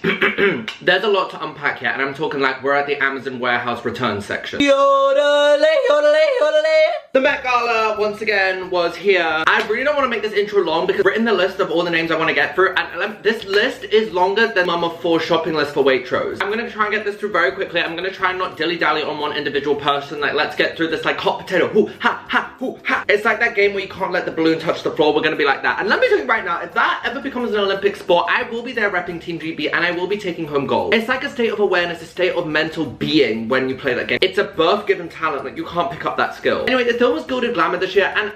There's a lot to unpack here, and I'm talking like we're at the Amazon warehouse return section. The Met Gala, once again, was here. I really don't want to make this intro long because I've written the list of all the names I want to get through, and this list is longer than Mum of 4 shopping list for Waitrose. I'm going to try and get this through very quickly. I'm going to try and not dilly-dally on one individual person. Like, let's get through this like hot potato. Hoo, ha, ha, hoo, ha. It's like that game where you can't let the balloon touch the floor. We're going to be like that. And let me tell you right now, if that ever becomes an Olympic sport, I will be there repping Team GB and I will be taking home gold. It's like a state of awareness, a state of mental being when you play that game. It's a birth-given talent. Like, you can't pick up that skill. Anyway, the film was Gilded Glamour this year, and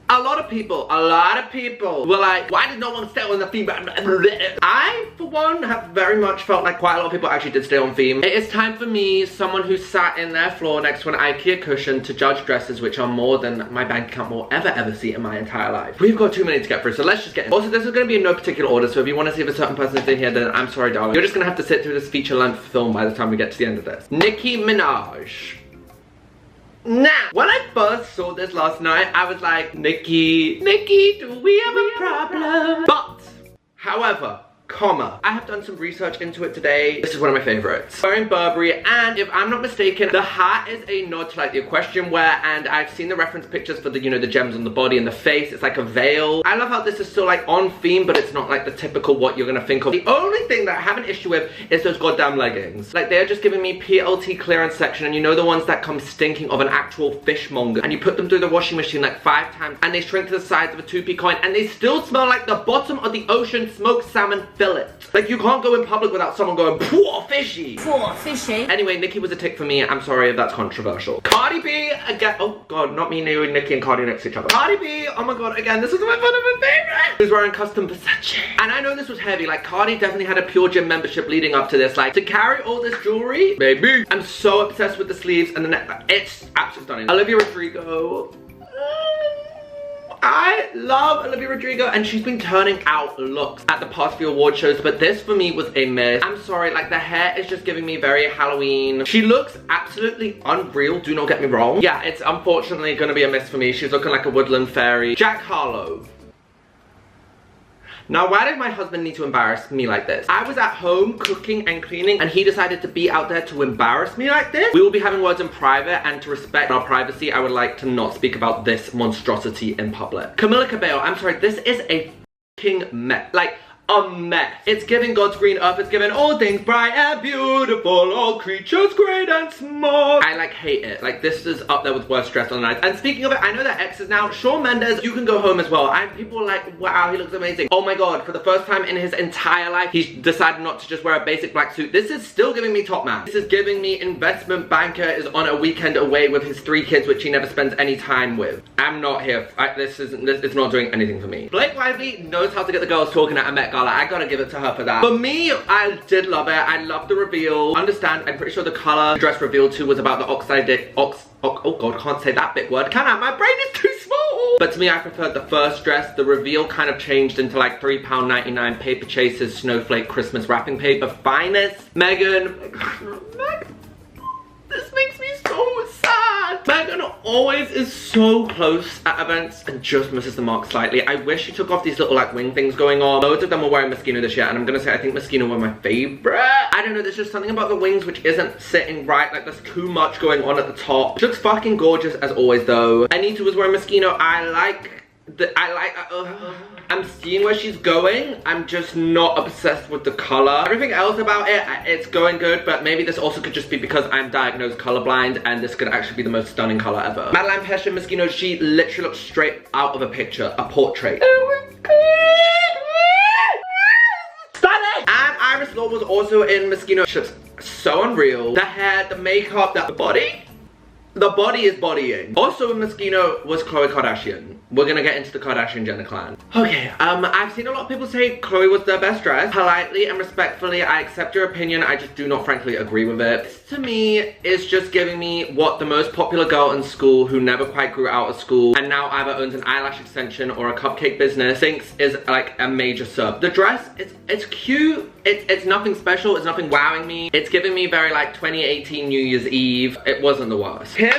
a lot of people were like, why did no one stay on the theme? I, for one, have very much felt like quite a lot of people actually did stay on theme. It is time for me, someone who sat in their floor next to an IKEA cushion, to judge dresses which are more than my bank account will ever see in my entire life. We've got 2 minutes to get through, so let's just get in. Also, this is going to be in no particular order, so if you want to see if a certain person is in here, then I'm sorry, darling. You're just going to have to sit through this feature-length film by the time we get to the end of this. Nicki Minaj. Now, when I first saw this last night, I was like, Nicki, do we have a problem? But, however, I have done some research into it today. This is one of my favorites. Wearing Burberry, and if I'm not mistaken, the hat is a nod to like the equestrian wear, and I've seen the reference pictures for the, you know, the gems on the body and the face. It's like a veil. I love how this is still like on theme, but it's not like the typical what you're gonna think of. The only thing that I have an issue with is those goddamn leggings. Like, they're just giving me PLT clearance section, and you know the ones that come stinking of an actual fishmonger, and you put them through the washing machine like 5 times, and they shrink to the size of a 2p coin, and they still smell like the bottom of the ocean smoked salmon fillet. Like, you can't go in public without someone going, poor fishy. Poor fishy. Anyway, Nicki was a tick for me. I'm sorry if that's controversial. Cardi B, again, oh god, not me knowing Nicki and Cardi next to each other. Cardi B, oh my god, again, this is one of my favorites. Who's wearing custom Versace. And I know this was heavy. Like, Cardi definitely had a Pure Gym membership leading up to this. Like, to carry all this jewelry, baby. I'm so obsessed with the sleeves and the neck. It's absolutely stunning. Olivia Rodrigo. I love Olivia Rodrigo, and she's been turning out looks at the past few award shows, but this for me was a miss. I'm sorry, like, the hair is just giving me very Halloween. She looks absolutely unreal, do not get me wrong. Yeah, it's unfortunately gonna be a miss for me. She's looking like a woodland fairy. Jack Harlow. Now, why did my husband need to embarrass me like this? I was at home cooking and cleaning, and he decided to be out there to embarrass me like this? We will be having words in private, and to respect our privacy, I would like to not speak about this monstrosity in public. Camila Cabello, I'm sorry, this is a f***ing mess. Like, a mess. It's giving God's green earth. It's giving all things bright and beautiful, all creatures great and small. I like hate it. Like, this is up there with worst dress on the night. And speaking of it, I know that X is now Shawn Mendes. You can go home as well. People are like, wow, he looks amazing. Oh my god, for the first time in his entire life, he's decided not to just wear a basic black suit. This is still giving me top man. This is giving me investment banker is on a weekend away with his 3 kids, which he never spends any time with. I'm not here. This is not doing anything for me. Blake Lively knows how to get the girls talking at a Met Gala. I gotta give it to her for that. For me, I did love it. I loved the reveal. Understand, I'm pretty sure the color the dress revealed to was about the oh god, can't say that big word, can I? My brain is too small. But to me, I preferred the first dress. The reveal kind of changed into like £3.99 Paper Chase's Snowflake Christmas wrapping paper finest. Megan, this makes me so sad. Megan always is so close at events and just misses the mark slightly. I wish she took off these little like wing things going on. Loads of them were wearing Moschino this year, and I'm gonna say I think Moschino were my favorite. I don't know, there's just something about the wings which isn't sitting right. Like, there's too much going on at the top. She looks fucking gorgeous as always though. Anita was wearing Moschino. I'm seeing where she's going. I'm just not obsessed with the color. Everything else about it, it's going good, but maybe this also could just be because I'm diagnosed colorblind, and this could actually be the most stunning color ever. Madeline Pesce in Moschino, she literally looks straight out of a picture, a portrait. Oh my god! Stunning! And Iris Law was also in Moschino. She looks so unreal. The hair, the makeup, the body. The body is bodying. Also in Moschino was Khloe Kardashian. We're gonna get into the Kardashian-Jenner clan. Okay, I've seen a lot of people say Khloe was their best dress. Politely and respectfully, I accept your opinion. I just do not frankly agree with it. This, to me, is just giving me what the most popular girl in school who never quite grew out of school and now either owns an eyelash extension or a cupcake business thinks is like a major sub. The dress, it's cute. It's nothing special. It's nothing wowing me. It's giving me very like 2018 New Year's Eve. It wasn't the worst. Kim,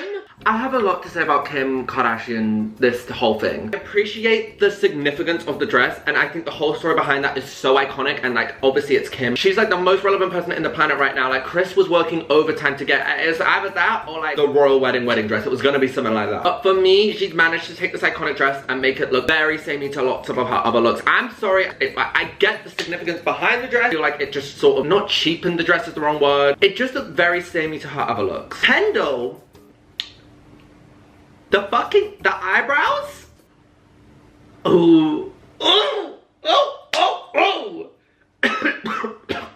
I have a lot to say about Kim Kardashian, this whole thing. I appreciate the significance of the dress, and I think the whole story behind that is so iconic, and like, obviously it's Kim. She's like the most relevant person in the planet right now. Like, Chris was working overtime to get, it's either that or like the royal wedding dress. It was gonna be something like that. But for me, she's managed to take this iconic dress and make it look very samey to lots of her other looks. I'm sorry, I get the significance behind the dress. I feel like it just sort of, not cheapened the dress is the wrong word. It just looked very samey to her other looks. Kendall, the eyebrows? Ooh. Oh, oh, oh, oh.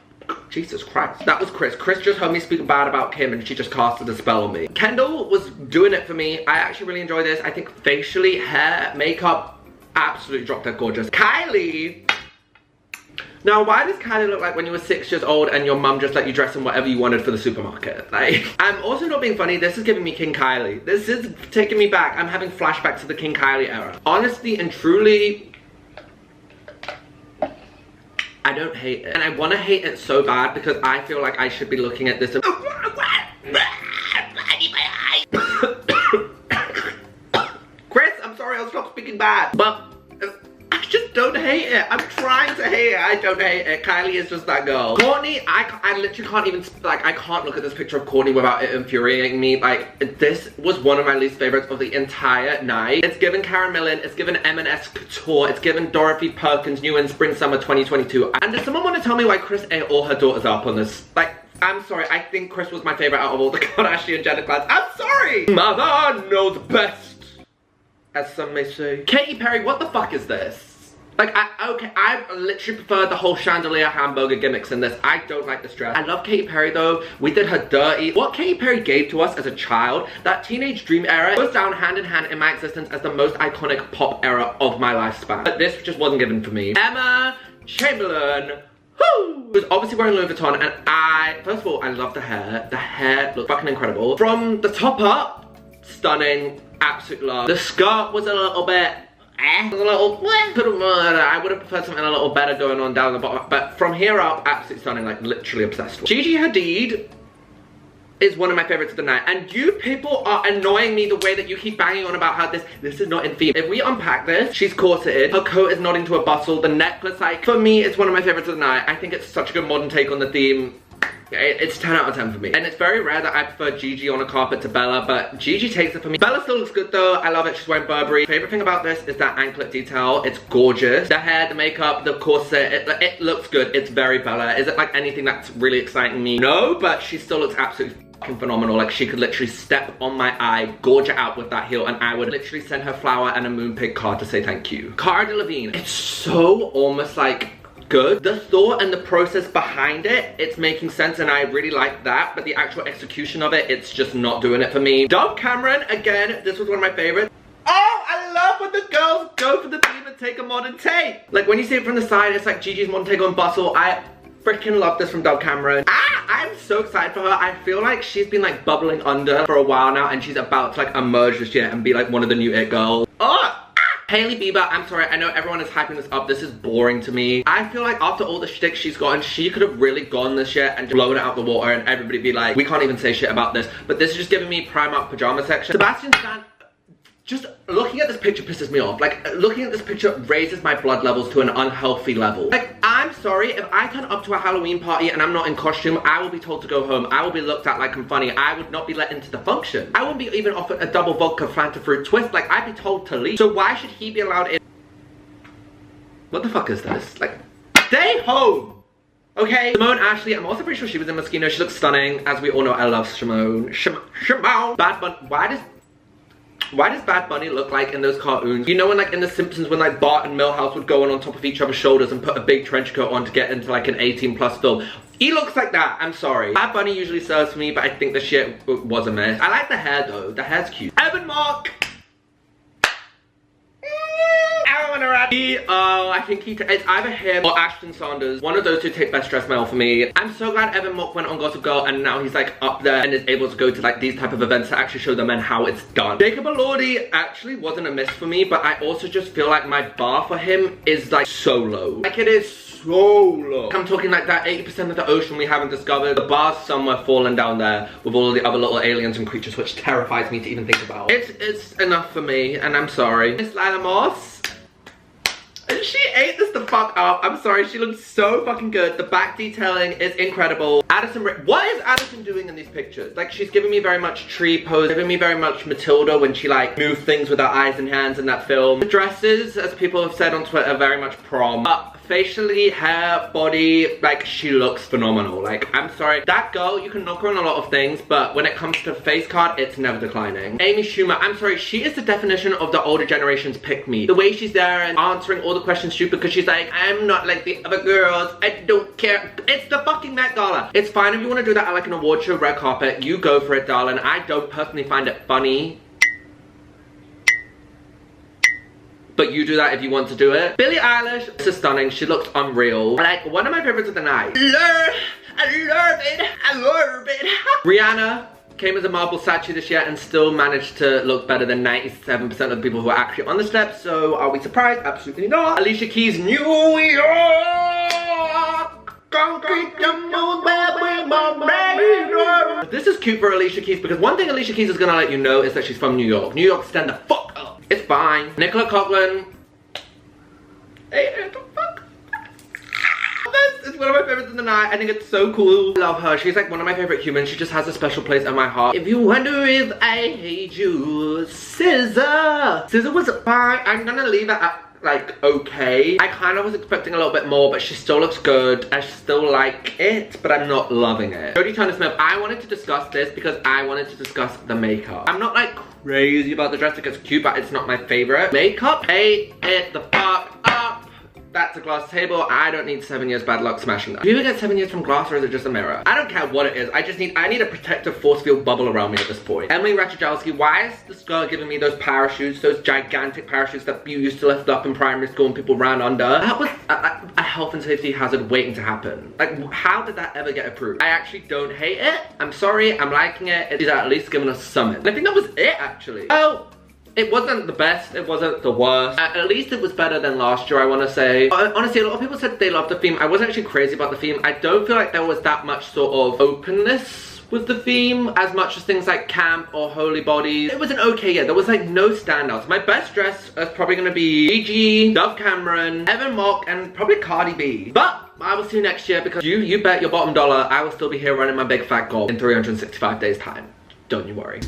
Jesus Christ. That was Chris. Chris just heard me speak bad about Kim and she just casted a spell on me. Kendall was doing it for me. I actually really enjoy this. I think facially, hair, makeup, absolutely drop dead gorgeous. Kylie. Now, why does Kylie look like when you were 6 years old and your mum just let you dress in whatever you wanted for the supermarket? Like, I'm also not being funny. This is giving me King Kylie. This is taking me back. I'm having flashbacks to the King Kylie era. Honestly and truly, I don't hate it. And I want to hate it so bad because I feel like I should be looking at this and Chris, I'm sorry, I'll stop speaking bad. But I just don't hate it. I'm trying to hate it. I don't hate it. Kylie is just that girl. Kourtney, I literally can't even, like, I can't look at this picture of Kourtney without it infuriating me. Like, this was one of my least favorites of the entire night. It's given Karen Millen, it's given M&S Couture, it's given Dorothy Perkins new in spring summer 2022. And does someone want to tell me why Chris ate all her daughters up on this? Like, I'm sorry, I think Chris was my favorite out of all the Kardashian-Jenner clans. I'm sorry! Mother knows best, as some may say. Katy Perry, what the fuck is this? Like, I literally prefer the whole chandelier hamburger gimmicks in this. I don't like this dress. I love Katy Perry though. We did her dirty. What Katy Perry gave to us as a child, that teenage dream era, goes down hand in hand in my existence as the most iconic pop era of my lifespan. But this just wasn't given for me. Emma Chamberlain. Who was obviously wearing Louis Vuitton, and first of all, I love the hair. The hair looked fucking incredible. From the top up, stunning, absolute love. The skirt was a little bit, I would have preferred something a little better going on down the bottom, but from here up, absolutely stunning, like literally obsessed with. Gigi Hadid is one of my favorites of the night, and you people are annoying me the way that you keep banging on about how this is not in theme. If we unpack this, she's corseted, her coat is not into a bustle, the necklace, like, for me, it's one of my favorites of the night. I think it's such a good modern take on the theme. It's 10 out of 10 for me. And it's very rare that I prefer Gigi on a carpet to Bella, but Gigi takes it for me. Bella still looks good though. I love it. She's wearing Burberry. Favorite thing about this is that anklet detail. It's gorgeous. The hair, the makeup, the corset, it looks good. It's very Bella. Is it like anything that's really exciting me? No, but she still looks absolutely fucking phenomenal. Like, she could literally step on my eye, gorge it out with that heel, and I would literally send her flower and a Moonpig card to say thank you. Cara Delevingne. It's so almost like good. The thought and the process behind it, it's making sense, and I really like that, but the actual execution of it, it's just not doing it for me. Dove Cameron, again, this was one of my favorites. Oh, I love when the girls go for the theme and take a modern take. Like, when you see it from the side, it's like Gigi's modern take on Bustle. I freaking love this from Dove Cameron. I'm so excited for her. I feel like she's been like bubbling under for a while now, and she's about to like emerge this year and be like one of the new it girls. Oh! Hailey Bieber, I'm sorry, I know everyone is hyping this up. This is boring to me. I feel like after all the shtick she's gotten, she could have really gone this year and blown it out the water and everybody be like, we can't even say shit about this. But this is just giving me Primark pajama section. Sebastian Stan, just looking at this picture pisses me off. Like, looking at this picture raises my blood levels to an unhealthy level. Like, I'm sorry, if I turn up to a Halloween party and I'm not in costume, I will be told to go home. I will be looked at like I'm funny. I would not be let into the function. I wouldn't be even offered a double vodka Fanta fruit twist. Like, I'd be told to leave. So why should he be allowed in? What the fuck is this? Like, stay home! Okay, Simone Ashley, I'm also pretty sure she was in Moschino. She looks stunning. As we all know, I love Simone. Simone! Bad Bunny, why does Bad Bunny look like in those cartoons? You know when like in The Simpsons when like Bart and Milhouse would go on top of each other's shoulders and put a big trench coat on to get into like an 18+ film? He looks like that, I'm sorry. Bad Bunny usually serves for me, but I think this shit was a mess. I like the hair though, the hair's cute. Evan Mark! I don't winner at I think it's either him or Ashton Saunders. One of those two take best dressed male for me. I'm so glad Evan Mock went on Gossip Girl and now he's like up there and is able to go to like these type of events to actually show the men how it's done. Jacob Elordi actually wasn't a miss for me, but I also just feel like my bar for him is like so low. Like it is so low. I'm talking like that 80% of the ocean we haven't discovered. The bar's somewhere falling down there with all the other little aliens and creatures, which terrifies me to even think about. It's enough for me, and I'm sorry. Miss Lila Moss. She ate this the fuck up. I'm sorry, she looks so fucking good. The back detailing is incredible. Addison, what is Addison doing in these pictures? Like, she's giving me very much tree pose, giving me very much Matilda when she like moved things with her eyes and hands in that film. The dresses, as people have said on Twitter, are very much prom. Facially, hair, body, like she looks phenomenal. Like, I'm sorry, that girl, you can knock her on a lot of things, but when it comes to face card, it's never declining. Amy Schumer, I'm sorry, she is the definition of the older generation's pick me. The way she's there and answering all the questions stupid because she's like, I'm not like the other girls, I don't care. It's the fucking Met Gala. It's fine if you want to do that at like an award show, red carpet, you go for it, darling. I don't personally find it funny, but you do that if you want to do it. Billie Eilish, this is stunning. She looks unreal. Like, one of my favorites of the night. I love it. Rihanna came as a marble statue this year and still managed to look better than 97% of the people who are actually on the steps. So are we surprised? Absolutely not. Alicia Keys, New York. This is cute for Alicia Keys because one thing Alicia Keys is gonna let you know is that she's from New York. New York, stand the fuck up. It's fine. Nicola Coughlan. Hey, what the fuck? This is one of my favorites of the night. I think it's so cool. I love her. She's like one of my favorite humans. She just has a special place in my heart. If you wonder if I hate you, SZA. SZA was fine. I'm gonna leave it at like okay. I kind of was expecting a little bit more, but she still looks good. I still like it, but I'm not loving it. Jodie Turner-Smith, I wanted to discuss this because I wanted to discuss the makeup. I'm not like crazy about the dress. Like, it's cute, but it's not my favorite. Makeup, ate it the fuck up. That's a glass table. I don't need 7 years bad luck smashing that. Do you even get 7 years from glass, or is it just a mirror? I don't care what it is. I need a protective force field bubble around me at this point. Emily Ratajkowski, why is this girl giving me those parachutes, those gigantic parachutes that you used to lift up in primary school and people ran under? That was a health and safety hazard waiting to happen. Like, how did that ever get approved? I actually don't hate it. I'm sorry, I'm liking it. It's at least giving us something. And I think that was it, actually. Oh. It wasn't the best, it wasn't the worst. At least it was better than last year, I want to say. Honestly, a lot of people said they loved the theme. I wasn't actually crazy about the theme. I don't feel like there was that much sort of openness with the theme, as much as things like camp or holy bodies. It was an okay year. There was like no standouts. My best dress is probably gonna be Gigi, Dove Cameron, Evan Mock, and probably Cardi B. But I will see you next year because you bet your bottom dollar I will still be here running my big fat goal in 365 days time. Don't you worry.